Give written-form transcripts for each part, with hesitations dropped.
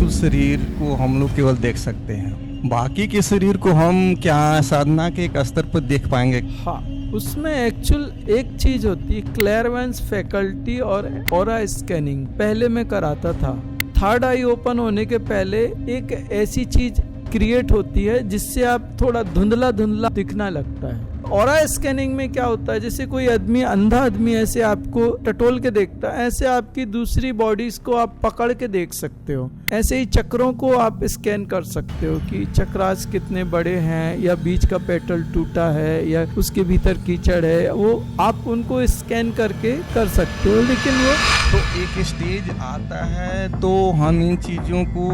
स्थूल शरीर को हम लोग केवल देख सकते हैं, बाकी के शरीर को हम क्या साधना के एक स्तर पर देख पाएंगे? हाँ, उसमें एक्चुअल एक चीज होती है क्लेयरवेंस फैकल्टी और ऑरा स्कैनिंग। पहले मैं कराता था। थर्ड आई ओपन होने के पहले एक ऐसी चीज क्रिएट होती है जिससे आप थोड़ा धुंधला धुंधला दिखना लगता है। ऑरा स्कैनिंग में क्या होता है, जैसे कोई आदमी, अंधा आदमी ऐसे आपको टटोल के देखता है, ऐसे आपकी दूसरी बॉडीज को आप पकड़ के देख सकते हो। ऐसे ही चक्रों को आप स्कैन कर सकते हो कि चक्रास कितने बड़े हैं, या बीच का पेटल टूटा है, या उसके भीतर कीचड़ है, वो आप उनको स्कैन करके कर सकते हो। लेकिन वो तो एक स्टेज आता है तो हम इन चीज़ों को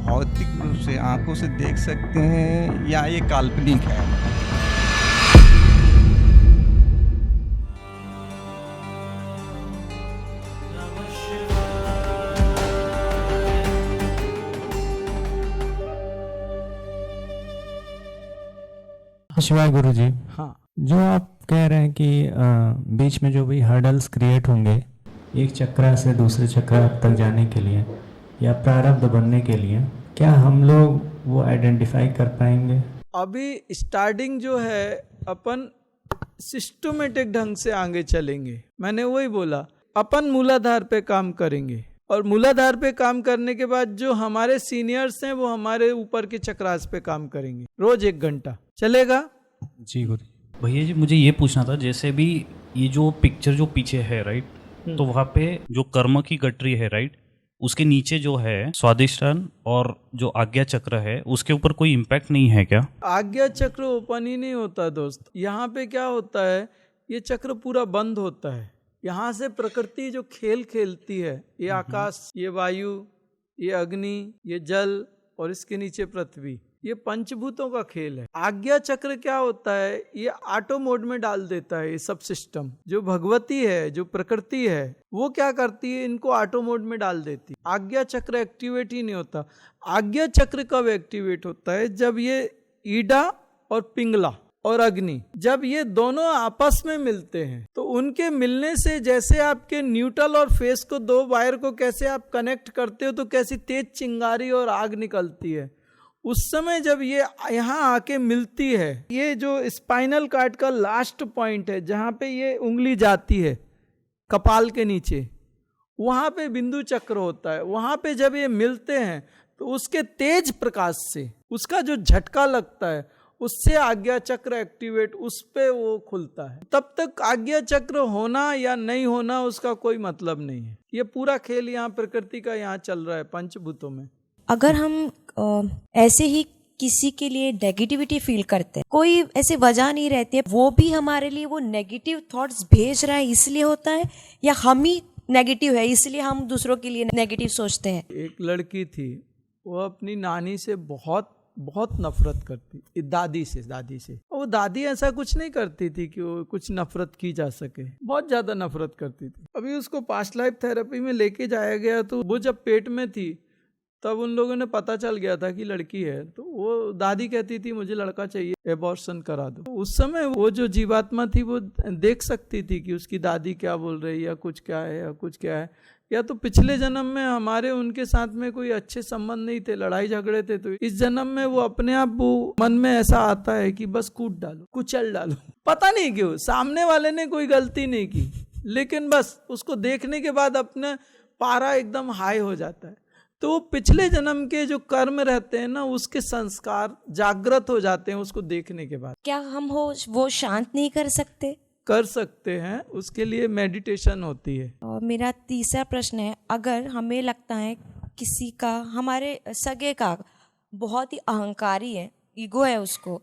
भौतिक रूप से आंखों से देख सकते हैं या ये काल्पनिक है? शिवाय गुरु जी, हाँ, जो आप कह रहे हैं कि बीच में जो भी हर्डल्स क्रिएट होंगे एक चक्रा से दूसरे चक्रा तक जाने के लिए या प्रारब्ध बनने के लिए, क्या हम लोग वो आइडेंटिफाई कर पाएंगे? अभी स्टार्टिंग जो है अपन सिस्टमेटिक ढंग से आगे चलेंगे। मैंने वही बोला, अपन मूलाधार पे काम करेंगे, और मूलाधार पे काम करने के बाद जो हमारे सीनियर्स हैं वो हमारे ऊपर के चक्रास पे काम करेंगे। रोज 1 घंटा चलेगा। जी गुरु। भैया जी, मुझे ये पूछना था, जैसे भी ये जो पिक्चर जो पीछे है राइट, तो वहाँ पे जो कर्म की गठरी है राइट, उसके नीचे जो है स्वादिष्टान और जो आज्ञा चक्र है उसके ऊपर कोई इम्पैक्ट नहीं है क्या? आज्ञा चक्र ओपन ही नहीं होता दोस्त। यहाँ पे क्या होता है, ये चक्र पूरा बंद होता है। यहाँ से प्रकृति जो खेल खेलती है, ये आकाश, ये वायु, ये अग्नि, ये जल और इसके नीचे पृथ्वी, ये पंचभूतों का खेल है। आज्ञा चक्र क्या होता है, ये ऑटो मोड में डाल देता है। ये सब सिस्टम जो भगवती है, जो प्रकृति है, वो क्या करती है, इनको ऑटो मोड में डाल देती है। आज्ञा चक्र एक्टिवेट ही नहीं होता। आज्ञा चक्र कब एक्टिवेट होता है, जब ये ईडा और पिंगला और अग्नि, जब ये दोनों आपस में मिलते हैं, तो उनके मिलने से जैसे आपके न्यूट्रल और फेस को, 2 वायर को कैसे आप कनेक्ट करते हो, तो कैसी तेज चिंगारी और आग निकलती है। उस समय जब ये यहाँ आके मिलती है, ये जो स्पाइनल कार्ड का लास्ट पॉइंट है जहाँ पे ये उंगली जाती है कपाल के नीचे, वहाँ पे बिंदु चक्र होता है। वहाँ पे जब ये मिलते हैं तो उसके तेज प्रकाश से, उसका जो झटका लगता है, उससे आज्ञा चक्र एक्टिवेट, उस पे वो खुलता है। तब तक आज्ञा चक्र होना या नहीं होना उसका कोई मतलब नहीं है। ये पूरा खेल यहाँ प्रकृति का यहाँ चल रहा है पंचभूतों में। अगर हम ऐसे ही किसी के लिए नेगेटिविटी फील करते हैं, कोई ऐसे वजह नहीं रहती है, वो भी हमारे लिए वो नेगेटिव थॉट्स भेज रहा है इसलिए होता है, या हम ही नेगेटिव है इसलिए हम दूसरों के लिए नेगेटिव सोचते हैं? एक लड़की थी, वो अपनी नानी से बहुत बहुत नफरत करती, दादी से। और वो दादी ऐसा कुछ नहीं करती थी कि वो कुछ नफरत की जा सके, बहुत ज्यादा नफरत करती थी। अभी उसको पास्ट लाइफ थेरेपी में लेके जाया गया, तो वो जब पेट में थी तब उन लोगों ने पता चल गया था कि लड़की है। तो वो दादी कहती थी मुझे लड़का चाहिए, एबॉर्शन करा दो। उस समय वो जो जीवात्मा थी वो देख सकती थी कि उसकी दादी क्या बोल रही है, या कुछ क्या है, या कुछ क्या है, या तो पिछले जन्म में हमारे उनके साथ में कोई अच्छे संबंध नहीं थे, लड़ाई झगड़े थे, तो इस जन्म में वो अपने आप वो मन में ऐसा आता है कि बस कूट डालो, कुचल डालो। पता नहीं क्यों, सामने वाले ने कोई गलती नहीं की, लेकिन बस उसको देखने के बाद अपने पारा एकदम हाई हो जाता है। तो पिछले जन्म के जो कर्म रहते हैं ना, उसके संस्कार जागृत हो जाते हैं उसको देखने के बाद। क्या हम वो शांत नहीं कर सकते? कर सकते हैं, उसके लिए मेडिटेशन होती है। और मेरा तीसरा प्रश्न है, अगर हमें लगता है किसी का, हमारे सगे का बहुत ही अहंकारी है, ईगो है उसको,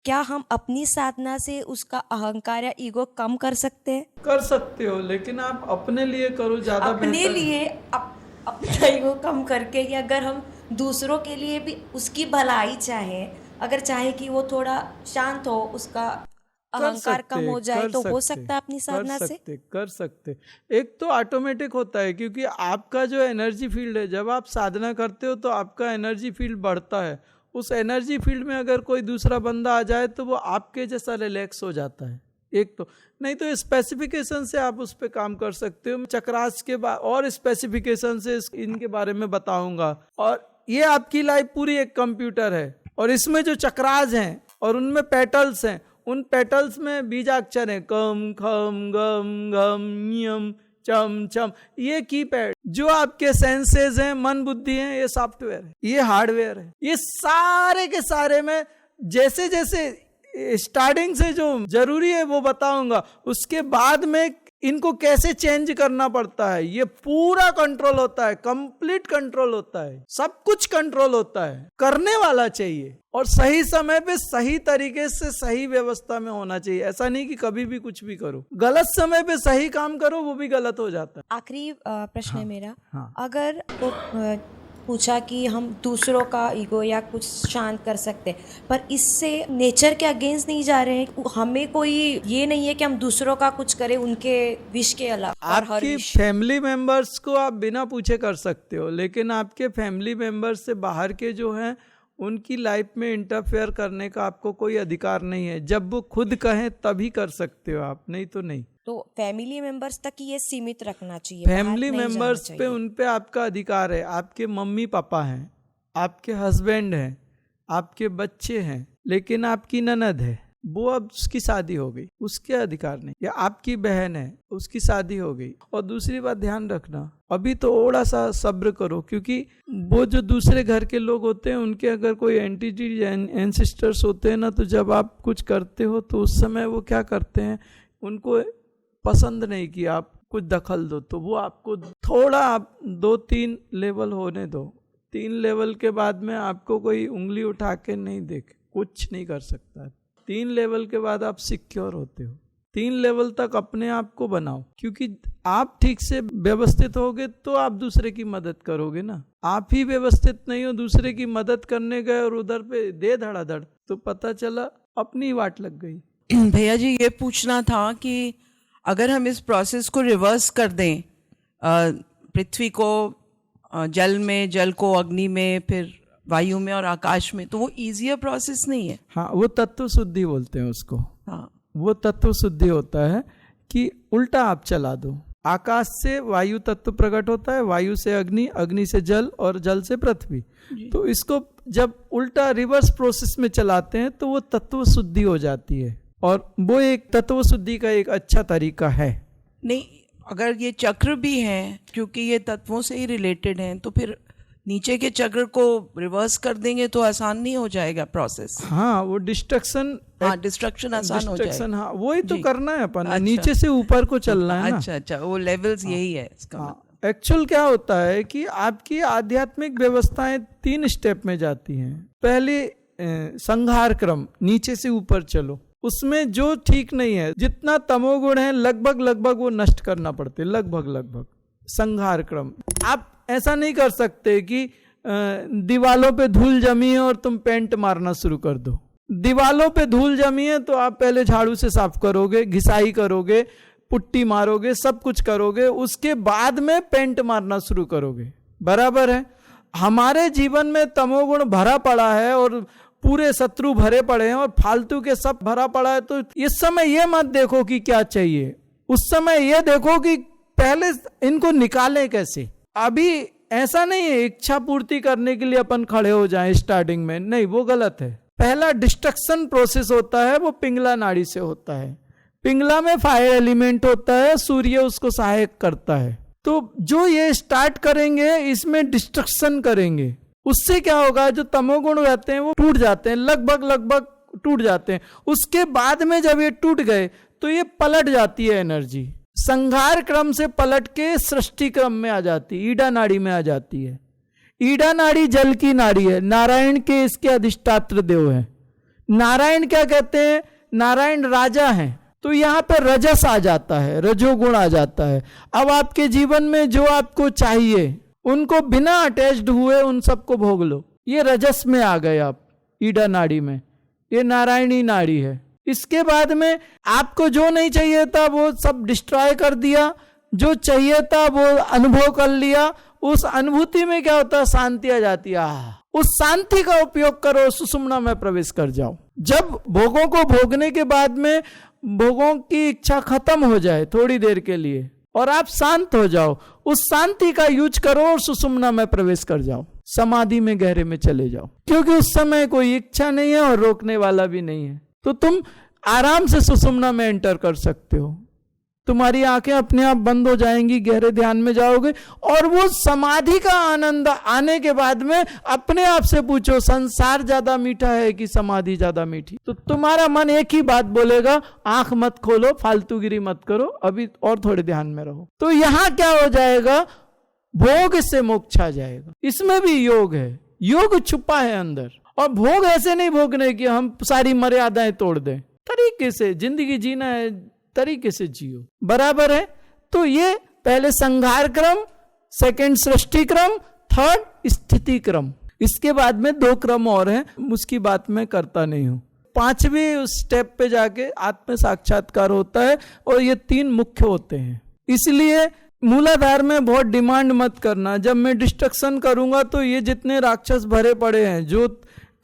क्या हम अपनी साधना से उसका अहंकार या ईगो कम कर सकते हैं? कर सकते हो, लेकिन आप अपने लिए करो, ज्यादा अपने लिए अपना ईगो कम करके, या अगर हम दूसरों के लिए भी उसकी भलाई चाहे, अगर चाहे कि वो थोड़ा शांत हो, उसका अहंकार कम हो जाए, तो हो सकता है अपनी साधना से? कर सकते। एक तो ऑटोमेटिक होता है, क्योंकि आपका जो एनर्जी फील्ड है, जब आप साधना करते हो तो आपका एनर्जी फील्ड बढ़ता है। उस एनर्जी फील्ड में अगर कोई दूसरा बंदा आ जाए तो वो आपके जैसा रिलैक्स हो जाता है। एक तो नहीं तो स्पेसिफिकेशन से आप उस पर काम कर सकते हो। चक्रास के बाद और स्पेसिफिकेशन से इनके बारे में बताऊंगा। और ये आपकी लाइफ पूरी एक कंप्यूटर है, और इसमें जो चक्रास हैं और उनमें पेटल्स हैं, उन पेटल्स में बीजाक्षर हैं, कम खम गम घम यम चम चम, ये कीपैड। जो आपके सेंसेस हैं, मन बुद्धि है, ये सॉफ्टवेयर है, ये हार्डवेयर है। ये सारे के सारे में जैसे जैसे स्टार्टिंग से जो जरूरी है वो बताऊंगा, उसके बाद में इनको कैसे चेंज करना पड़ता है, ये पूरा कंट्रोल होता है, कंप्लीट कंट्रोल होता है, सब कुछ कंट्रोल होता है। करने वाला चाहिए और सही समय पे सही तरीके से सही व्यवस्था में होना चाहिए। ऐसा नहीं कि कभी भी कुछ भी करो, गलत समय पे सही काम करो वो भी गलत हो जाता है। आखिरी प्रश्न है मेरा, हाँ। अगर तो पूछा कि हम दूसरों का ईगो या कुछ शांत कर सकते, पर इससे नेचर के अगेंस्ट नहीं जा रहे हैं। हमें कोई ये नहीं है कि हम दूसरों का कुछ करें उनके विश के अलावा। आपकी फैमिली मेंबर्स को आप बिना पूछे कर सकते हो, लेकिन आपके फैमिली मेंबर्स से बाहर के जो हैं उनकी लाइफ में इंटरफेयर करने का आपको कोई अधिकार नहीं है। जब वो खुद कहें तभी कर सकते हो आप, नहीं तो नहीं। तो फैमिली मेंबर्स तक ही ये सीमित रखना चाहिए, फैमिली मेंबर्स पे उन पे आपका अधिकार है। आपके मम्मी पापा हैं, आपके हस्बैंड हैं, आपके बच्चे हैं, लेकिन आपकी ननद है, वो अब उसकी शादी हो गई, उसके अधिकार नहीं। या आपकी बहन है, उसकी शादी हो गई। और दूसरी बात ध्यान रखना, अभी तो थोड़ा सा सब्र करो, क्योंकि वो जो दूसरे घर के लोग होते हैं उनके अगर कोई एंटिटी एंसेस्टर्स होते हैं ना, तो जब आप कुछ करते हो तो उस समय वो क्या करते हैं, उनको पसंद नहीं कि आप कुछ दखल दो, तो वो आपको थोड़ा आप 2-3 लेवल होने दो। 3 लेवल के बाद में आपको कोई उंगली उठा के नहीं देखे, कुछ नहीं कर सकता। 3 लेवल के बाद आप सिक्योर होते हो। 3 लेवल तक अपने आप को बनाओ, क्योंकि आप ठीक से व्यवस्थित होगे तो आप दूसरे की मदद करोगे ना। आप ही व्यवस्थित नहीं हो, दूसरे की मदद करने गए और उधर पे दे धड़ाधड़, तो पता चला अपनी वाट लग गई। भैया जी ये पूछना था कि अगर हम इस प्रोसेस को रिवर्स कर दें, पृथ्वी को जल में, जल को अग्नि में, फिर वायु में और आकाश में, तो वो इजियर प्रोसेस नहीं है? हाँ, वो तत्व शुद्धि बोलते हैं उसको। हाँ, वो तत्व शुद्धि होता है कि उल्टा आप चला दो। आकाश से वायु तत्व प्रकट होता है, वायु से अग्नि, अग्नि से जल और जल से पृथ्वी। तो इसको जब उल्टा रिवर्स प्रोसेस में चलाते हैं तो वो तत्व शुद्धि हो जाती है, और वो एक तत्व शुद्धि का एक अच्छा तरीका है। नहीं, अगर ये चक्र भी हैं, क्योंकि ये तत्वों से ही रिलेटेड हैं, तो फिर नीचे के चक्र को रिवर्स कर देंगे तो आसान नहीं हो जाएगा प्रोसेस? हाँ, वो डिस्ट्रक्शन, हाँ, डिस्ट्रक्शन आसान हो जाएगा। हाँ, वही तो करना है अपन। अच्छा, नीचे से ऊपर को चलना है ना। अच्छा, वो लेवल्स यही है इसका। एक्चुअल क्या होता है कि आपकी आध्यात्मिक व्यवस्थाएं 3 स्टेप में जाती हैं। पहले संहार क्रम, नीचे से ऊपर चलो। उसमें जो ठीक नहीं है, जितना तमोगुण है लगभग वो नष्ट करना पड़ते, लगभग संहार क्रम। आप ऐसा नहीं कर सकते कि दीवालों पे धूल जमी है और तुम पेंट मारना शुरू कर दो। दीवालों पे धूल जमी है तो आप पहले झाड़ू से साफ करोगे, घिसाई करोगे, पुट्टी मारोगे, सब कुछ करोगे, उसके बाद में पेंट मारना शुरू करोगे। बराबर है। हमारे जीवन में तमोगुण भरा पड़ा है और पूरे शत्रु भरे पड़े हैं और फालतू के सब भरा पड़ा है। तो इस समय ये मत देखो कि क्या चाहिए, उस समय ये देखो कि पहले इनको निकालें कैसे। अभी ऐसा नहीं है इच्छा पूर्ति करने के लिए अपन खड़े हो जाएं स्टार्टिंग में, नहीं, वो गलत है। पहला डिस्ट्रक्शन प्रोसेस होता है, वो पिंगला नाड़ी से होता है। पिंगला में फायर एलिमेंट होता है, सूर्य उसको सहायक करता है। तो जो ये स्टार्ट करेंगे इसमें डिस्ट्रक्शन करेंगे, उससे क्या होगा, जो तमोगुण रहते हैं वो टूट जाते हैं, लगभग टूट जाते हैं। उसके बाद में जब ये टूट गए तो ये पलट जाती है एनर्जी, संहार क्रम से पलट के सृष्टि क्रम में आ जाती है, ईडा नाड़ी में आ जाती है। ईडा नाड़ी जल की नाड़ी है, नारायण के इसके अधिष्ठात्र देव है। नारायण क्या कहते हैं, नारायण राजा हैं। तो यहाँ पे रजस आ जाता है, रजोगुण आ जाता है। अब आपके जीवन में जो आपको चाहिए उनको बिना अटैच्ड हुए उन सबको भोग लो। ये रजस में आ गए आप, ईडा नाड़ी में, ये नारायणी नाड़ी है। इसके बाद में आपको जो नहीं चाहिए था वो सब डिस्ट्रॉय कर दिया, जो चाहिए था वो अनुभव कर लिया। उस अनुभूति में क्या होता है, शांति आ जाती है। उस शांति का उपयोग करो, सुषुम्ना में प्रवेश कर जाओ। जब भोगों को भोगने के बाद में भोगों की इच्छा खत्म हो जाए थोड़ी देर के लिए, और आप शांत हो जाओ, उस शांति का यूज करो और सुषुम्ना में प्रवेश कर जाओ, समाधि में गहरे में चले जाओ, क्योंकि उस समय कोई इच्छा नहीं है और रोकने वाला भी नहीं है। तो तुम आराम से सुषुम्ना में एंटर कर सकते हो, तुम्हारी आंखें अपने आप बंद हो जाएंगी, गहरे ध्यान में जाओगे और वो समाधि का आनंद आने के बाद में अपने आप से पूछो, संसार ज्यादा मीठा है कि समाधि ज्यादा मीठी? तो तुम्हारा मन एक ही बात बोलेगा, आंख मत खोलो, फालतूगिरी मत करो, अभी और थोड़े ध्यान में रहो। तो यहां क्या हो जाएगा, भोग से मोक्ष आ जाएगा। इसमें भी योग है, योग छुपा है अंदर। और भोग ऐसे नहीं भोगने की हम सारी मर्यादाएं तोड़ दें, तरीके से जिंदगी जीना है, तरीके से जियो, बराबर है। तो ये पहले संघार क्रम, सेकंड सृष्टि क्रम, थर्ड स्थिति क्रम, इसके बाद में 2 क्रम और हैं, उसकी बात मैं करता नहीं हूं। 5वें स्टेप पे जाके आत्म साक्षात्कार होता है और ये 3 मुख्य होते हैं। इसलिए मूलाधार में बहुत डिमांड मत करना, जब मैं डिस्ट्रक्शन करूंगा तो ये जितने राक्षस भरे पड़े हैं जो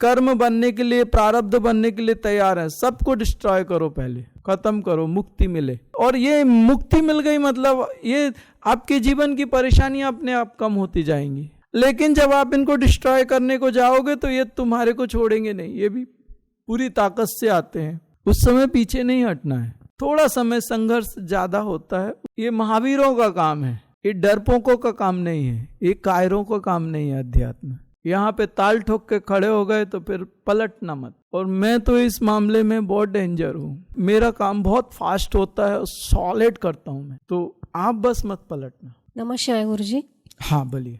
कर्म बनने के लिए, प्रारब्ध बनने के लिए तैयार है, सबको डिस्ट्रॉय करो, पहले खत्म करो, मुक्ति मिले। और ये मुक्ति मिल गई मतलब ये आपके जीवन की परेशानियां अपने आप कम होती जाएंगी। लेकिन जब आप इनको डिस्ट्रॉय करने को जाओगे तो ये तुम्हारे को छोड़ेंगे नहीं, ये भी पूरी ताकत से आते हैं। उस समय पीछे नहीं हटना है, थोड़ा समय संघर्ष ज्यादा होता है। ये महावीरों का काम है, ये डरपोकों का काम नहीं है, ये कायरों का काम नहीं है अध्यात्म। यहाँ पे ताल ठोक के खड़े हो गए तो फिर पलटना मत। और मैं तो इस मामले में बहुत डेंजर हूँ, मेरा काम बहुत फास्ट होता है, सॉलिड करता हूँ मैं, तो आप बस मत पलटना। नमस्कार गुरुजी। हाँ बोलिए।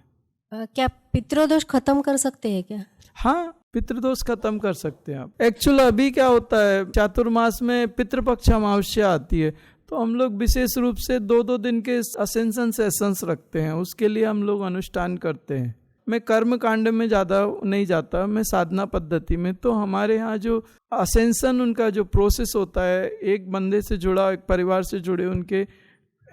क्या पितृदोष खत्म कर सकते हैं क्या? हाँ, पितृदोष खत्म कर सकते हैं आप। एक्चुअली अभी क्या होता है, चातुर्मास में पितृपक्ष अमावस्या आती है, तो हम लोग विशेष रूप से 2-2 दिन के असेंशन सेशंस रखते हैं, उसके लिए हम लोग अनुष्ठान करते हैं। मैं कर्म कांड में ज़्यादा नहीं जाता, मैं साधना पद्धति में। तो हमारे यहाँ जो असेंशन उनका जो प्रोसेस होता है, एक बंदे से जुड़ा, एक परिवार से जुड़े उनके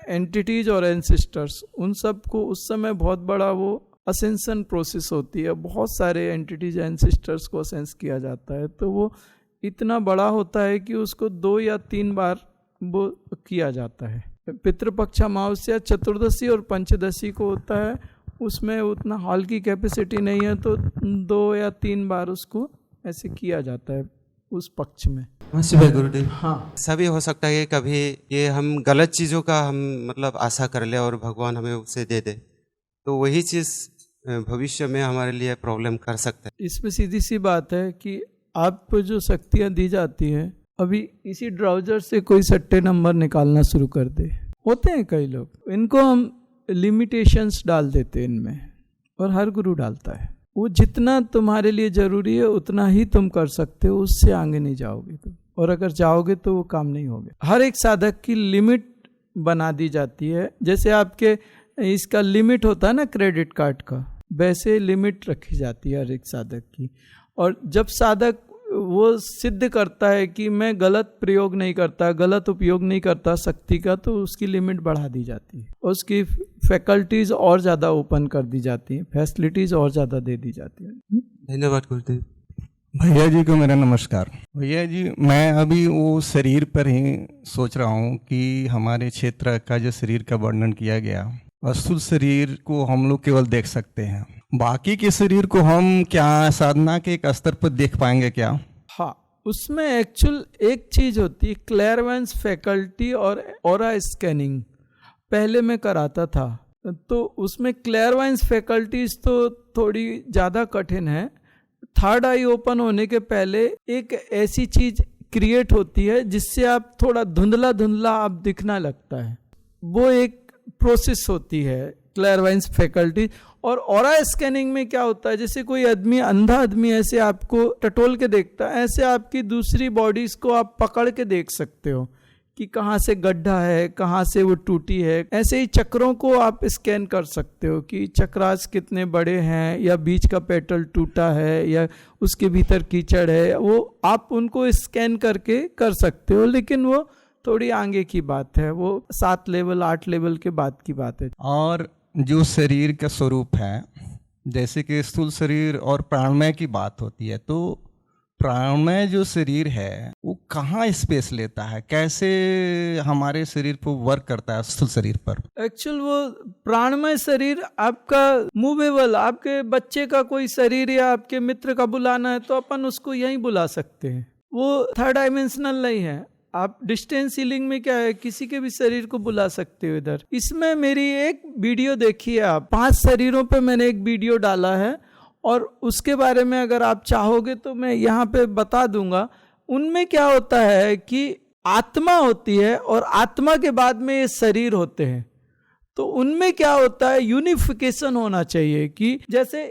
एंटिटीज और एंसिस्टर्स, उन सब को उस समय बहुत बड़ा वो असेंशन प्रोसेस होती है, बहुत सारे एंटिटीज एंसिस्टर्स को असेंस किया जाता है। तो वो इतना बड़ा होता है कि उसको 2 या 3 बार वो किया जाता है। पितृपक्ष अमावस्या चतुर्दशी और पंचदशी को होता है, उसमें उतना हॉल की कैपेसिटी नहीं है, तो 2 या 3 बार उसको ऐसे किया जाता है उस पक्ष में। नमस्ते गुरुदेव। हाँ, ऐसा भी हो सकता है कि कभी ये हम गलत चीज़ों का हम मतलब आशा कर ले और भगवान हमें उसे दे दे, तो वही चीज़ भविष्य में हमारे लिए प्रॉब्लम कर सकता है। इसमें सीधी सी बात है कि आपको जो शक्तियाँ दी जाती हैं, अभी इसी ड्राउजर से कोई सट्टे नंबर निकालना शुरू कर दे, होते हैं कई लोग, इनको हम लिमिटेशंस डाल देते हैं इनमें, और हर गुरु डालता है। वो जितना तुम्हारे लिए जरूरी है उतना ही तुम कर सकते हो, उससे आगे नहीं जाओगे तुम, और अगर जाओगे तो वो काम नहीं होगा। हर एक साधक की लिमिट बना दी जाती है, जैसे आपके इसका लिमिट होता है ना क्रेडिट कार्ड का, वैसे लिमिट रखी जाती है हर एक साधक की। और जब साधक वो सिद्ध करता है कि मैं गलत प्रयोग नहीं करता, गलत उपयोग नहीं करता शक्ति का, तो उसकी लिमिट बढ़ा दी जाती है, उसकी फैकल्टीज और ज़्यादा ओपन कर दी जाती हैं, फैसिलिटीज और ज़्यादा दे दी जाती हैं। धन्यवाद गुरुदेव। भैया जी को मेरा नमस्कार। भैया जी, मैं अभी वो शरीर पर ही सोच रहा हूँ कि हमारे क्षेत्र का जो शरीर का वर्णन किया गया, स्थूल शरीर को हम लोग केवल देख सकते हैं, बाकी के शरीर को हम क्या साधना के एक स्तर पर देख पाएंगे क्या? हाँ, उसमें एक्चुअल एक चीज होती है क्लेयरवेंस फैकल्टी और ऑरा स्कैनिंग, पहले मैं कराता था, तो उसमें क्लेयरवेंस फैकल्टीज तो थोड़ी ज़्यादा कठिन है। थर्ड आई ओपन होने के पहले एक ऐसी चीज क्रिएट होती है जिससे आप थोड़ा धुंधला धुंधला आप दिखना लगता है, वो एक प्रोसेस होती है क्लेयरवाइंस फैकल्टी। और ऑरा स्कैनिंग में क्या होता है, जैसे कोई आदमी, अंधा आदमी ऐसे आपको टटोल के देखता है, ऐसे आपकी दूसरी बॉडीज को आप पकड़ के देख सकते हो कि कहाँ से गड्ढा है, कहाँ से वो टूटी है। ऐसे ही चक्रों को आप स्कैन कर सकते हो कि चक्रास कितने बड़े हैं, या बीच का पेटल टूटा है, या उसके भीतर कीचड़ है, वो आप उनको स्कैन करके कर सकते हो। लेकिन वो थोड़ी आगे की बात है, वो 7 लेवल 8 लेवल के बाद की बात है। और जो शरीर का स्वरूप है, जैसे कि स्थूल शरीर और प्राणमय की बात होती है, तो प्राणमय जो शरीर है वो कहाँ स्पेस लेता है, कैसे हमारे शरीर पर वर्क करता है, स्थूल शरीर पर? एक्चुअल वो प्राणमय शरीर आपका मूवेबल, आपके बच्चे का कोई शरीर या आपके मित्र का बुलाना है तो अपन उसको यहीं बुला सकते हैं, वो थर्ड डायमेंशनल नहीं है। आप डिस्टेंस हीलिंग में क्या है, किसी के भी शरीर को बुला सकते हो इधर। इसमें मेरी एक वीडियो देखिए आप, 5 शरीरों पे मैंने एक वीडियो डाला है और उसके बारे में अगर आप चाहोगे तो मैं यहाँ पे बता दूंगा। उनमें क्या होता है कि आत्मा होती है और आत्मा के बाद में ये शरीर होते हैं, तो उनमें क्या होता है, यूनिफिकेशन होना चाहिए। कि जैसे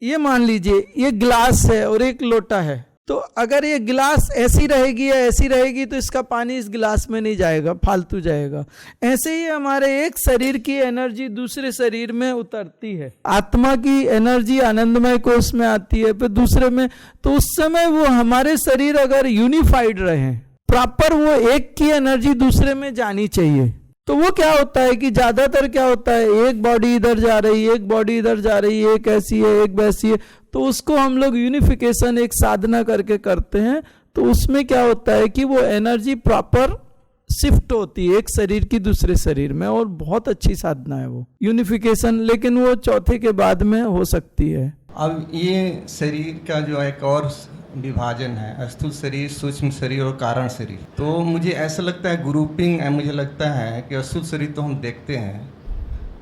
ये मान लीजिए ये ग्लास है और एक लोटा है, तो अगर ये गिलास ऐसी रहेगी या ऐसी रहेगी तो इसका पानी इस गिलास में नहीं जाएगा, फालतू जाएगा। ऐसे ही हमारे एक शरीर की एनर्जी दूसरे शरीर में उतरती है, आत्मा की एनर्जी आनंदमय कोष में आती है फिर दूसरे में, तो उस समय वो हमारे शरीर अगर यूनिफाइड रहे प्रॉपर, वो एक की एनर्जी दूसरे में जानी चाहिए। तो वो क्या होता है कि ज्यादातर क्या होता है, एक बॉडी इधर जा रही है, एक बॉडी इधर जा रही है, एक ऐसी है एक वैसी है, तो उसको हम लोग यूनिफिकेशन एक साधना करके करते हैं। तो उसमें क्या होता है कि वो एनर्जी प्रॉपर शिफ्ट होती है एक शरीर की दूसरे शरीर में, और बहुत अच्छी साधना है वो यूनिफिकेशन, लेकिन वो चौथे के बाद में हो सकती है। अब ये शरीर का जो एक और विभाजन है, स्थूल शरीर, सूक्ष्म शरीर और कारण शरीर, तो मुझे ऐसा लगता है ग्रुपिंग, मुझे लगता है कि स्थूल शरीर तो हम देखते हैं,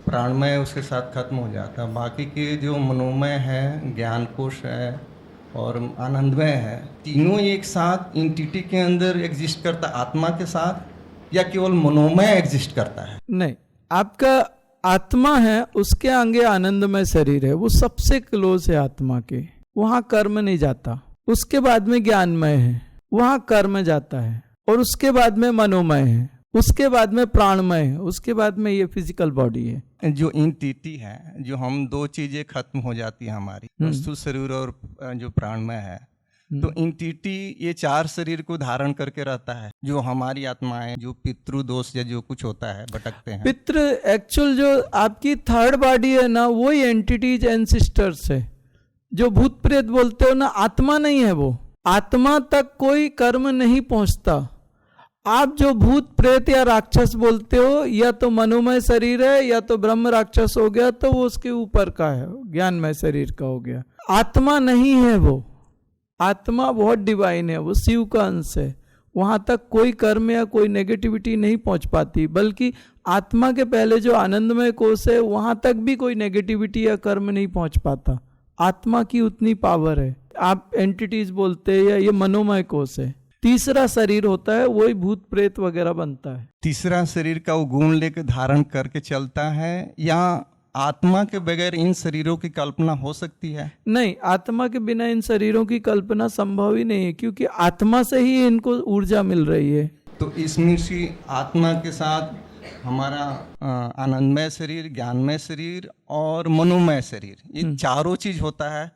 प्राणमय उसके साथ खत्म हो जाता है, बाकी के जो मनोमय है, ज्ञान कोश है और आनंदमय है, तीनों एक साथ एंटिटी के अंदर एग्जिस्ट करता है आत्मा के साथ, या केवल मनोमय एग्जिस्ट करता है? नहीं, आपका आत्मा है, उसके आगे आनंदमय शरीर है, वो सबसे क्लोज है आत्मा के, वहां कर्म नहीं जाता। उसके बाद में ज्ञानमय है, वहां कर्म जाता है, और उसके बाद में मनोमय है, उसके बाद में प्राणमय है, उसके बाद में ये फिजिकल बॉडी है। जो एंटिटी है, जो हम दो चीजें खत्म हो जाती है हमारी, स्थूल शरीर और जो प्राणमय है, तो एंटिटी ये 4 शरीर को धारण करके रहता है। जो हमारी आत्मा है, जो पितृ दोष या जो कुछ होता है, भटकते हैं, पितृ एक्चुअल जो आपकी थर्ड बॉडी है ना, वही एंटिटीज एंसिस्टर्स है। जो भूत प्रेत बोलते हो ना, आत्मा नहीं है वो, आत्मा तक कोई कर्म नहीं पहुंचता। आप जो भूत प्रेत या राक्षस बोलते हो, या तो मनोमय शरीर है या तो ब्रह्म राक्षस हो गया, तो वो उसके ऊपर का है, ज्ञानमय शरीर का हो गया। आत्मा नहीं है वो, आत्मा बहुत डिवाइन है, वो शिव का अंश है, वहां तक कोई कर्म या कोई नेगेटिविटी नहीं पहुंच पाती। बल्कि आत्मा के पहले जो आनंदमय कोष है, वहां तक भी कोई नेगेटिविटी या कर्म नहीं पहुंच पाता। आत्मा की उतनी पावर है। आप एंटिटीज बोलते हैं या ये मनोमय कोष है। तीसरा शरीर होता है, वही भूत प्रेत वगैरह बनता है। तीसरा शरीर का वो गुण लेकर धारण करके चलता है, या आत्मा के बगैर इन शरीरों की कल्पना हो सकती है? नहीं, आत्मा के बिना इन शरीरों की कल्पना संभव ही नहीं है, क्योंकि आत्मा से ही इनको ऊर्जा मिल रही है। तो इसमें से आत्मा के साथ हमारा आनंदमय शरीर, ज्ञानमय शरीर और मनोमय शरीर, ये चारों चीज होता है,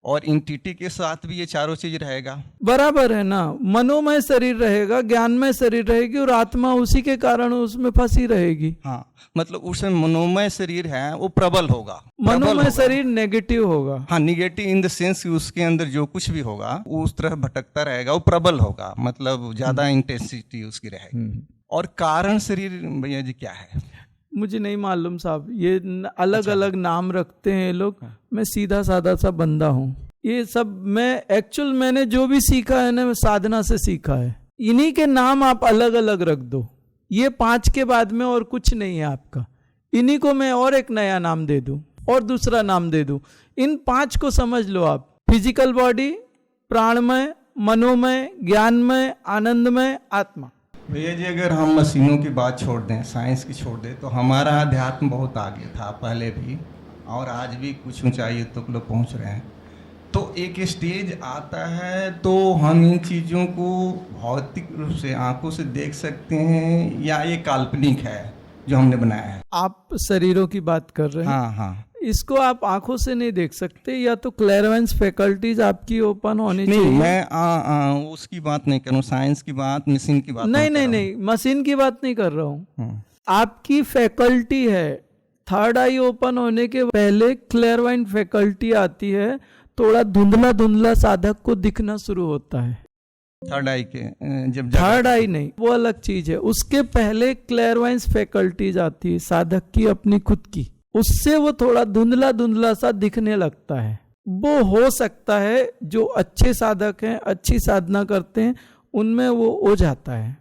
और एंटिटी के साथ भी ये चारों चीज रहेगा। बराबर है ना, मनोमय शरीर रहेगा, ज्ञानमय शरीर रहेगी, और आत्मा उसी के कारण उसमें फंसी रहेगी। हाँ, मतलब उसमें मनोमय शरीर है वो प्रबल होगा, मनोमय शरीर नेगेटिव होगा। हाँ, निगेटिव इन द सेंस कि उसके अंदर जो कुछ भी होगा वो उस तरह भटकता रहेगा, वो प्रबल होगा, मतलब ज्यादा इंटेंसिटी उसकी रहेगी। और कारण शरीर भैया जी क्या है? मुझे नहीं मालूम साहब, ये अलग अलग नाम रखते हैं लोग। मैं सीधा साधा सा बंदा हूँ। ये सब मैंने जो भी सीखा है ना, मैं साधना से सीखा है। इन्हीं के नाम आप अलग अलग रख दो, ये 5 के बाद में और कुछ नहीं है आपका। इन्हीं को मैं और एक नया नाम दे दूं और दूसरा नाम दे दूं। इन 5 को समझ लो आप, फिजिकल बॉडी, प्राणमय, मनोमय, ज्ञानमय, आनंदमय, आत्मा। भैया जी, अगर हम मशीनों की बात छोड़ दें, साइंस की छोड़ दें, तो हमारा अध्यात्म बहुत आगे था पहले भी, और आज भी कुछ ऊंचाई तक लोग पहुंच रहे हैं। तो एक स्टेज आता है तो हम इन चीज़ों को भौतिक रूप से आंखों से देख सकते हैं, या ये काल्पनिक है जो हमने बनाया है? आप शरीरों की बात कर रहे हैं? हाँ हाँ। इसको आप आंखों से नहीं देख सकते, या तो क्लेयरवेंस फैकल्टीज आपकी ओपन होनी चाहिए। नहीं, मैं उसकी बात नहीं कर रहा हूँ, साइंस की बात, मशीन की बात नहीं, मशीन की बात नहीं कर रहा हूँ। आपकी फैकल्टी है, थर्ड आई ओपन होने के पहले क्लेयरवाइंट फैकल्टी आती है, थोड़ा धुंधला धुंधला साधक को दिखना शुरू होता है। थर्ड आई के जब थर्ड आई नहीं, वो अलग चीज है। उसके पहले क्लेयरवाइंस फैकल्टीज आती है साधक की अपनी खुद की, उससे वो थोड़ा धुंधला धुंधला सा दिखने लगता है। वो हो सकता है जो अच्छे साधक हैं, अच्छी साधना करते हैं, उनमें वो हो जाता है।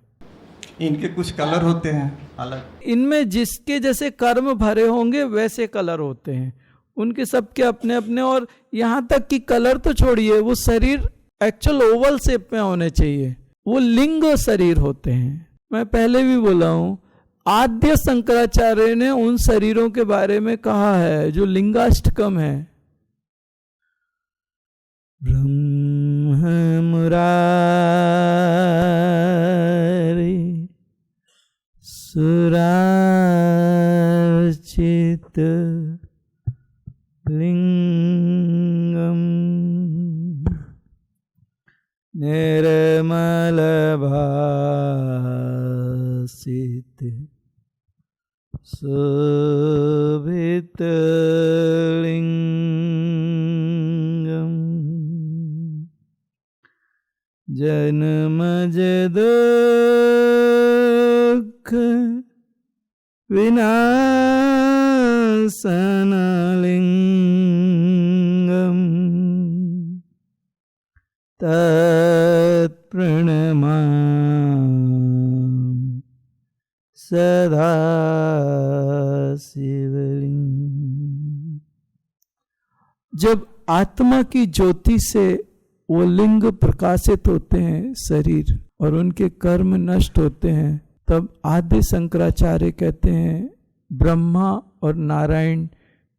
इनके कुछ कलर होते हैं अलग, इनमें जिसके जैसे कर्म भरे होंगे वैसे कलर होते हैं उनके, सबके अपने अपने। और यहाँ तक कि कलर तो छोड़िए, वो शरीर एक्चुअल ओवल शेप में होने चाहिए, वो लिंग शरीर होते हैं। मैं पहले भी बोला हूँ, आद्य शंकराचार्य ने उन शरीरों के बारे में कहा है जो लिंगाष्टकम है। ब्रह्म मुरारी सुरार्चित लिंगम निर्मल भासित शोभित लिंगम जन्मज दुःख विनाशनलिंगम तत्प्रणमामि सदा शिवलिंग। जब आत्मा की ज्योति से वो लिंग प्रकाशित होते हैं शरीर और उनके कर्म नष्ट होते हैं, तब आद्य शंकराचार्य कहते हैं ब्रह्मा और नारायण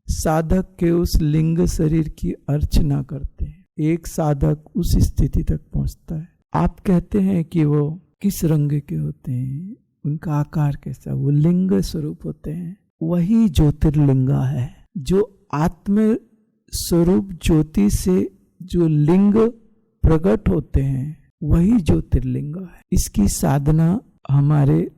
साधक के उस लिंग शरीर की अर्चना करते हैं। एक साधक उस स्थिति तक पहुंचता है। आप कहते हैं कि वो किस रंग के होते हैं, उनका आकार कैसा, वो लिंग स्वरूप होते हैं। वही ज्योतिर्लिंगा है, जो आत्म स्वरूप ज्योति से जो लिंग प्रकट होते हैं वही ज्योतिर्लिंग है। इसकी साधना हमारे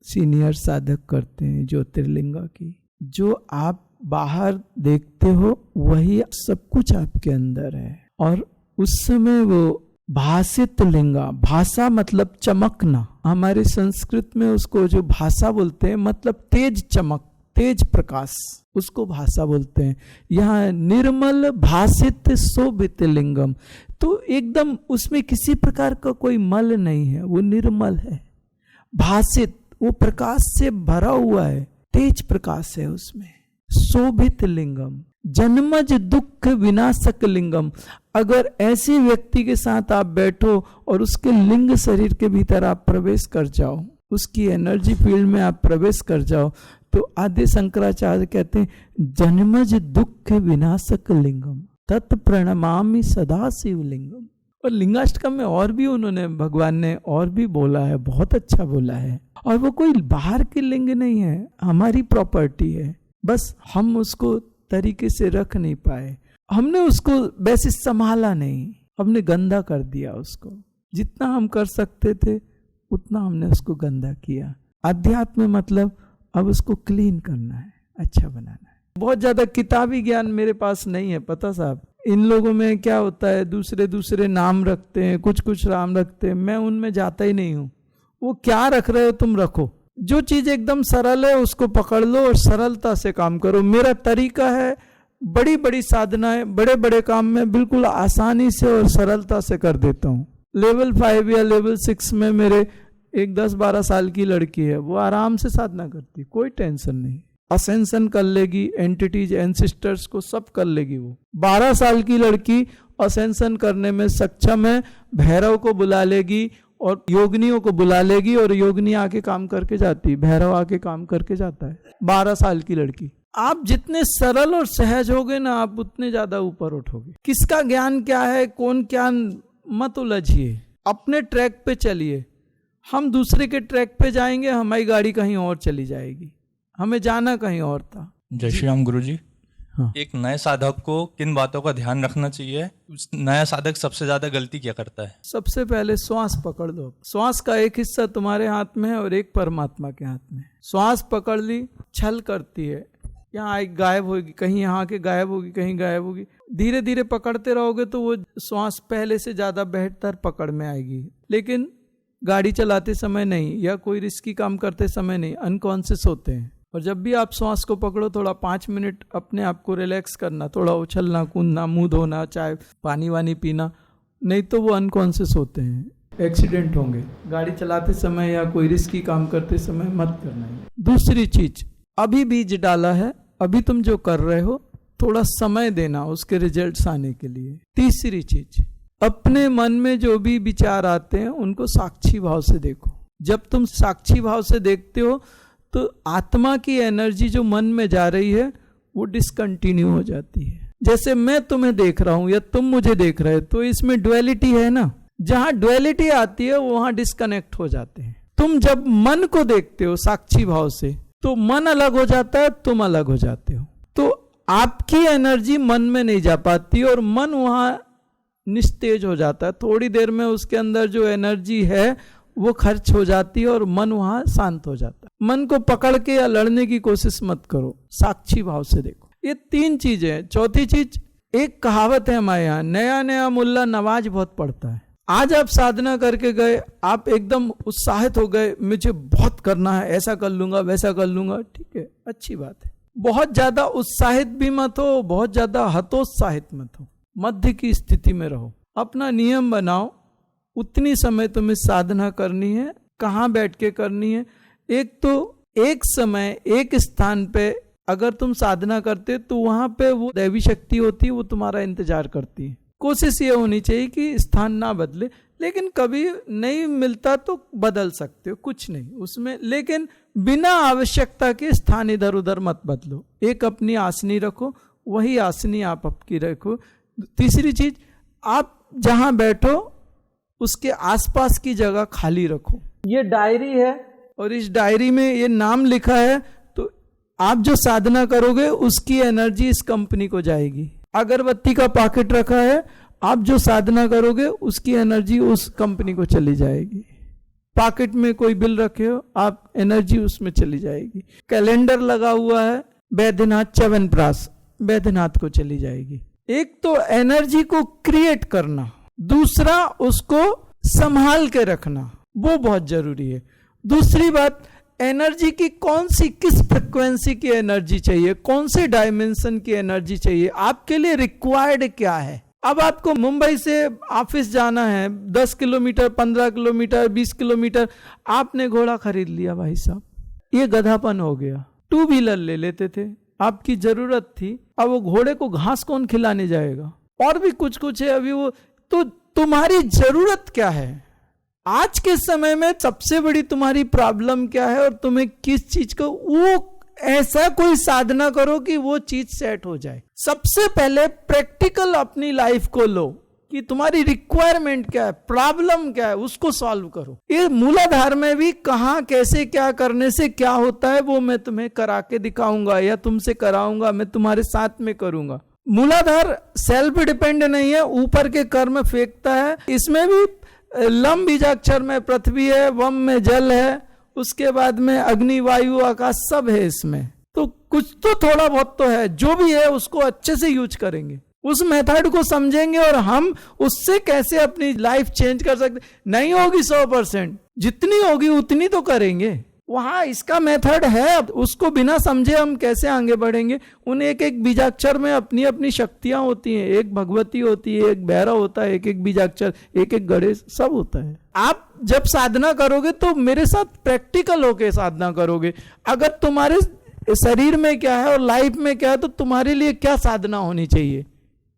सीनियर साधक करते हैं ज्योतिर्लिंगा की। जो आप बाहर देखते हो वही सब कुछ आपके अंदर है। और उस समय वो भासित लिंगा, भाषा मतलब चमकना, हमारे संस्कृत में उसको जो भाषा बोलते हैं मतलब तेज चमक, तेज प्रकाश, उसको भाषा बोलते हैं। यहाँ निर्मल भासित शोभित लिंगम, तो एकदम उसमें किसी प्रकार का कोई मल नहीं है, वो निर्मल है। भासित, वो प्रकाश से भरा हुआ है, तेज प्रकाश है उसमें। शोभित लिंगम, जन्मज दुख विनाशक लिंगम। अगर ऐसे व्यक्ति के साथ आप बैठो और उसके लिंग शरीर के भीतर आप प्रवेश कर जाओ, उसकी एनर्जी फील्ड में आप प्रवेश कर जाओ, तो आद्य शंकराचार्य कहते हैं जन्मज दुख विनाशक लिंगम तत्प्रणमामि सदा शिवलिंगम। और लिंगाष्टकम में और भी उन्होंने, भगवान ने और भी बोला है, बहुत अच्छा बोला है। और वो कोई बाहर के लिंग नहीं है, हमारी प्रॉपर्टी है, बस हम उसको तरीके से रख नहीं पाए, हमने उसको वैसे संभाला नहीं, हमने गंदा कर दिया उसको। जितना हम कर सकते थे उतना हमने उसको गंदा किया। अध्यात्म मतलब अब उसको क्लीन करना है, अच्छा बनाना है। बहुत ज्यादा किताबी ज्ञान मेरे पास नहीं है, पता साहब। इन लोगों में क्या होता है, दूसरे दूसरे नाम रखते हैं, कुछ कुछ नाम रखते हैं, मैं उनमें जाता ही नहीं हूँ। वो क्या रख रहे हो तुम रखो, जो चीज एकदम सरल है उसको पकड़ लो और सरलता से काम करो। मेरा तरीका है, बड़ी बड़ी साधनाएं, बड़े बड़े काम में बिल्कुल आसानी से और सरलता से कर देता हूँ। लेवल 5 या लेवल 6 में मेरे एक 10-12 साल की लड़की है, वो आराम से साधना करती, कोई टेंशन नहीं, असेंशन कर लेगी, एंटिटीज एंसिस्टर्स को सब कर लेगी। वो 12 साल की लड़की असेंशन करने में सक्षम है, भैरव को बुला लेगी और योगिनियों को बुला लेगी और योगिनी आके काम करके जाती, भैरव आके काम करके जाता है। 12 साल की लड़की। आप जितने सरल और सहज होगे ना, आप उतने ज्यादा ऊपर उठोगे। किसका ज्ञान क्या है, कौन क्या, मत उलझिए, अपने ट्रैक पे चलिए। हम दूसरे के ट्रैक पे जाएंगे, हमारी गाड़ी कहीं और चली जाएगी, हमें जाना कहीं और था। जय श्री राम गुरु जी। हाँ। एक नए साधक को किन बातों का ध्यान रखना चाहिए? नया साधक सबसे ज्यादा गलती क्या करता है? सबसे पहले श्वास पकड़ लो। श्वास का एक हिस्सा तुम्हारे हाथ में है और एक परमात्मा के हाथ में। श्वास पकड़ ली, छल करती है, यहाँ एक गायब होगी, कहीं यहाँ के गायब होगी, कहीं गायब होगी। धीरे धीरे पकड़ते रहोगे तो वो श्वास पहले से ज़्यादा बेहतर पकड़ में आएगी। लेकिन गाड़ी चलाते समय नहीं, या कोई रिस्की काम करते समय नहीं, अनकॉन्शियस होते हैं। और जब भी आप श्वास को पकड़ो, थोड़ा 5 मिनट अपने आप को रिलैक्स करना, थोड़ा उछलना कूदना, मुंह धोना, चाय पानी वानी पीना, नहीं तो वो अनकॉन्शियस होते हैं, एक्सीडेंट होंगे। गाड़ी चलाते समय या कोई रिस्की काम करते समय मत करना है। दूसरी चीज, अभी बीज डाला है, अभी तुम जो कर रहे हो थोड़ा समय देना उसके रिजल्ट्स आने के लिए। तीसरी चीज, अपने मन में जो भी विचार आते हैं उनको साक्षी भाव से देखो। जब तुम साक्षी भाव से देखते हो तो आत्मा की एनर्जी जो मन में जा रही है वो डिसकंटिन्यू हो जाती है। जैसे मैं तुम्हें देख रहा हूं या तुम मुझे देख रहे हो, तो इसमें डुअलिटी है ना। जहां डुअलिटी आती है वहां डिस्कनेक्ट हो जाते हैं। तुम जब मन को देखते हो साक्षी भाव से तो मन अलग हो जाता है, तुम अलग हो जाते हो, तो आपकी एनर्जी मन में नहीं जा पाती और मन वहां निस्तेज हो जाता है। थोड़ी देर में उसके अंदर जो एनर्जी है वो खर्च हो जाती है और मन वहां शांत हो जाता है। मन को पकड़ के या लड़ने की कोशिश मत करो, साक्षी भाव से देखो। ये 3 चीजें हैं। चौथी चीज, एक कहावत है हमारे यहाँ, नया नया मुल्ला नमाज बहुत पढ़ता है। आज आप साधना करके गए, आप एकदम उत्साहित हो गए, मुझे बहुत करना है, ऐसा कर लूंगा वैसा कर लूंगा, ठीक है, अच्छी बात है। बहुत ज्यादा उत्साहित भी मत हो, बहुत ज्यादा हतोत्साहित मत हो, मध्य की स्थिति में रहो। अपना नियम बनाओ, उतनी समय तुम्हें साधना करनी है, कहाँ बैठ के करनी है। एक तो एक समय एक स्थान पे अगर तुम साधना करते तो वहां पे वो दैवी शक्ति होती है, वो तुम्हारा इंतजार करती है। कोशिश ये होनी चाहिए कि स्थान ना बदले, लेकिन कभी नहीं मिलता तो बदल सकते हो, कुछ नहीं उसमें, लेकिन बिना आवश्यकता के स्थान इधर उधर मत बदलो। एक अपनी आसनी रखो, वही आसनी आप आपकी रखो। तीसरी चीज, आप जहां बैठो उसके आसपास की जगह खाली रखो। ये डायरी है और इस डायरी में ये नाम लिखा है, तो आप जो साधना करोगे उसकी एनर्जी इस कंपनी को जाएगी। अगरबत्ती का पैकेट रखा है, आप जो साधना करोगे उसकी एनर्जी उस कंपनी को चली जाएगी। पॉकेट में कोई बिल रखे हो, आप एनर्जी उसमें चली जाएगी। कैलेंडर लगा हुआ है, बैद्यनाथ च्यवनप्राश, बैद्यनाथ को चली जाएगी। एक तो एनर्जी को क्रिएट करना, दूसरा उसको संभाल के रखना, वो बहुत जरूरी है। दूसरी बात, एनर्जी की कौन सी, किस फ्रिक्वेंसी की एनर्जी चाहिए, कौन से डायमेंशन की एनर्जी चाहिए, आपके लिए रिक्वायर्ड क्या है। अब आपको मुंबई से ऑफिस जाना है 10 किलोमीटर, 15 किलोमीटर, 20 किलोमीटर, आपने घोड़ा खरीद लिया, भाई साहब ये गधापन हो गया। 2 व्हीलर ले लेते थे, आपकी जरूरत थी, अब वो घोड़े को घास कौन खिलाने जाएगा। और भी कुछ कुछ है अभी वो, तो तुम्हारी जरूरत क्या है आज के समय में, सबसे बड़ी तुम्हारी प्रॉब्लम क्या है और तुम्हें किस चीज को, वो ऐसा कोई साधना करो कि वो चीज सेट हो जाए। सबसे पहले प्रैक्टिकल अपनी लाइफ को लो कि तुम्हारी रिक्वायरमेंट क्या है, प्रॉब्लम क्या है, उसको सॉल्व करो। ये मूलाधार में भी कहाँ कैसे क्या करने से क्या होता है वो मैं तुम्हें करा के दिखाऊंगा या तुमसे कराऊंगा, मैं तुम्हारे साथ में करूंगा। मूलाधार सेल्फ डिपेंड नहीं है, ऊपर के कर्म फेंकता है। इसमें भी लम बीजाक्षर में पृथ्वी है, वम में जल है, उसके बाद में अग्नि वायु आकाश सब है इसमें। तो कुछ तो थोड़ा बहुत तो है, जो भी है उसको अच्छे से यूज करेंगे, उस मेथड को समझेंगे और हम उससे कैसे अपनी लाइफ चेंज कर सकते। नहीं होगी 100%, जितनी होगी उतनी तो करेंगे। वहां इसका मेथड है, उसको बिना समझे हम कैसे आगे बढ़ेंगे। उन एक एक बीजाक्षर में अपनी अपनी शक्तियां होती हैं, एक भगवती होती है, एक भैरव होता है, एक एक बीजाक्षर, एक एक गणेश, सब होता है। आप जब साधना करोगे तो मेरे साथ प्रैक्टिकल होके साधना करोगे। अगर तुम्हारे शरीर में क्या है और लाइफ में क्या है तो तुम्हारे लिए क्या साधना होनी चाहिए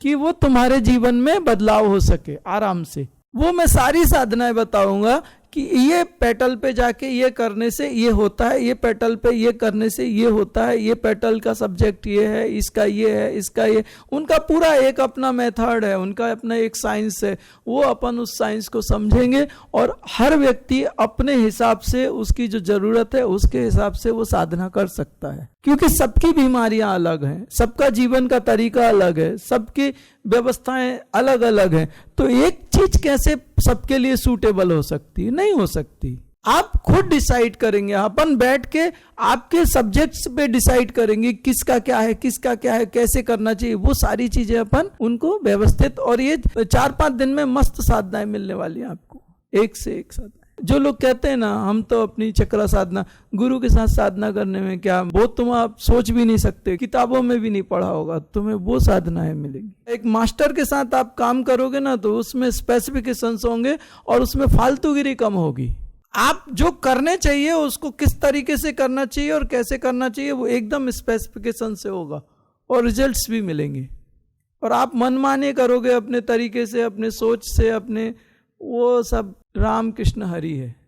कि वो तुम्हारे जीवन में बदलाव हो सके आराम से, वो मैं सारी साधनाएं बताऊंगा कि ये पेटल पे जाके ये करने से ये होता है, ये पेटल पे ये करने से ये होता है, ये पेटल का सब्जेक्ट ये है, इसका ये है, इसका ये। उनका पूरा एक अपना मेथड है, उनका अपना एक साइंस है, वो अपन उस साइंस को समझेंगे और हर व्यक्ति अपने हिसाब से उसकी जो जरूरत है उसके हिसाब से वो साधना कर सकता है। क्योंकि सबकी बीमारियां अलग हैं, सबका जीवन का तरीका अलग है, सबकी व्यवस्थाएं अलग अलग हैं, तो एक चीज कैसे सबके लिए सूटेबल हो सकती है, नहीं हो सकती। आप खुद डिसाइड करेंगे, अपन बैठ के आपके सब्जेक्ट्स पे डिसाइड करेंगे किसका क्या है, किसका क्या है, कैसे करना चाहिए, वो सारी चीजें अपन उनको व्यवस्थित, और ये 4-5 दिन में मस्त साधनाएं मिलने वाली हैं आपको, एक से एक साधना। जो लोग कहते हैं ना हम तो अपनी चक्र साधना, गुरु के साथ साधना करने में क्या, वो तुम आप सोच भी नहीं सकते, किताबों में भी नहीं पढ़ा होगा, तुम्हें वो साधनाएं मिलेंगी। एक मास्टर के साथ आप काम करोगे ना तो उसमें स्पेसिफिकेशंस होंगे और उसमें फालतूगिरी कम होगी। आप जो करने चाहिए उसको किस तरीके से करना चाहिए और कैसे करना चाहिए वो एकदम स्पेसिफिकेशन से होगा और रिजल्ट्स भी मिलेंगे। और आप मनमाने करोगे अपने तरीके से, अपने सोच से, अपने, वो सब राम कृष्ण हरि है।